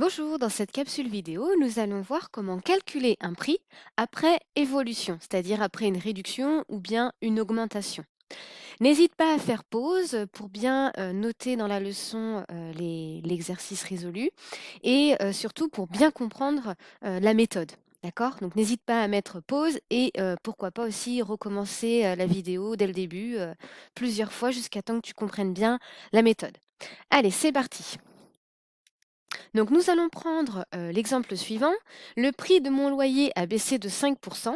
Bonjour, dans cette capsule vidéo, nous allons voir comment calculer un prix après évolution, c'est-à-dire après une réduction ou bien une augmentation. N'hésite pas à faire pause pour bien noter dans la leçon l'exercice résolu et surtout pour bien comprendre la méthode. D'accord? Donc n'hésite pas à mettre pause et pourquoi pas aussi recommencer la vidéo dès le début plusieurs fois jusqu'à temps que tu comprennes bien la méthode. Allez, c'est parti. Donc nous allons prendre l'exemple suivant. Le prix de mon loyer a baissé de 5%.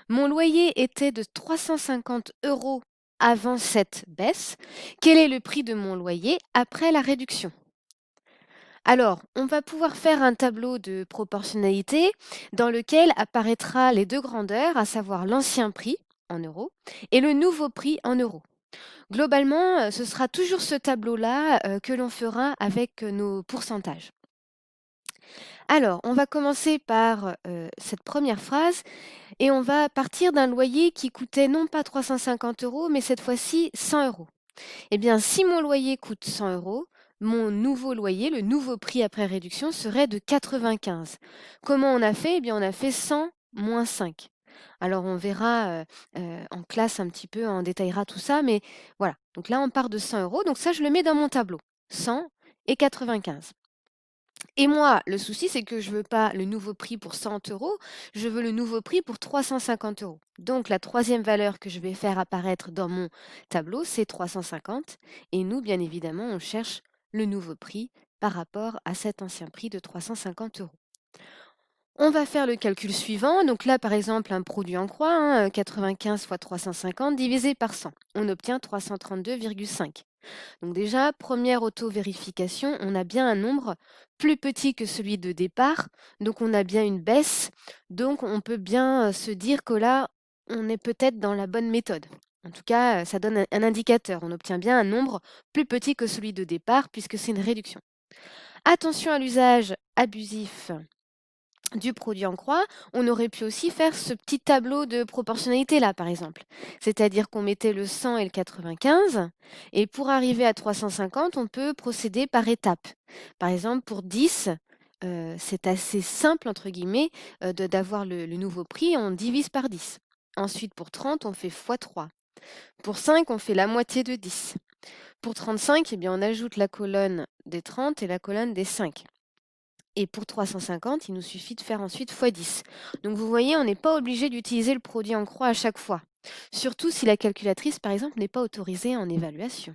Mon loyer était de 350 euros avant cette baisse. Quel est le prix de mon loyer après la réduction? Alors, on va pouvoir faire un tableau de proportionnalité dans lequel apparaîtra les deux grandeurs, à savoir l'ancien prix en euros et le nouveau prix en euros. Globalement, ce sera toujours ce tableau-là que l'on fera avec nos pourcentages. Alors, on va commencer par cette première phrase et on va partir d'un loyer qui coûtait non pas 350 euros, mais cette fois-ci 100 euros. Eh bien, si mon loyer coûte 100 euros, mon nouveau loyer, le nouveau prix après réduction, serait de 95. Comment on a fait? Eh bien, on a fait 100 moins 5. Alors, on verra en classe un petit peu, on détaillera tout ça, mais voilà. Donc là, on part de 100 euros. Donc ça, je le mets dans mon tableau. 100 et 95. Et moi, le souci, c'est que je veux pas le nouveau prix pour 100 euros, je veux le nouveau prix pour 350 euros. Donc, la troisième valeur que je vais faire apparaître dans mon tableau, c'est 350. Et nous, bien évidemment, on cherche le nouveau prix par rapport à cet ancien prix de 350 euros. On va faire le calcul suivant. Donc là, par exemple, un produit en croix, 95 fois 350 divisé par 100. On obtient 332,5. Donc déjà, première auto-vérification, on a bien un nombre plus petit que celui de départ, donc on a bien une baisse, donc on peut bien se dire que là, on est peut-être dans la bonne méthode. En tout cas, ça donne un indicateur, on obtient bien un nombre plus petit que celui de départ puisque c'est une réduction. Attention à l'usage abusif du produit en croix, on aurait pu aussi faire ce petit tableau de proportionnalité là, par exemple. C'est-à-dire qu'on mettait le 100 et le 95, et pour arriver à 350, on peut procéder par étapes. Par exemple, pour 10, c'est assez simple, entre guillemets, d'avoir le nouveau prix, on divise par 10. Ensuite, pour 30, on fait x3. Pour 5, on fait la moitié de 10. Pour 35, eh bien, on ajoute la colonne des 30 et la colonne des 5. Et pour 350, il nous suffit de faire ensuite x10. Donc vous voyez, on n'est pas obligé d'utiliser le produit en croix à chaque fois. Surtout si la calculatrice, par exemple, n'est pas autorisée en évaluation.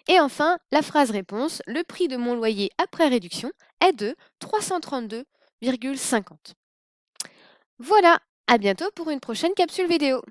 Et enfin, la phrase réponse, le prix de mon loyer après réduction est de 332,50. Voilà, à bientôt pour une prochaine capsule vidéo.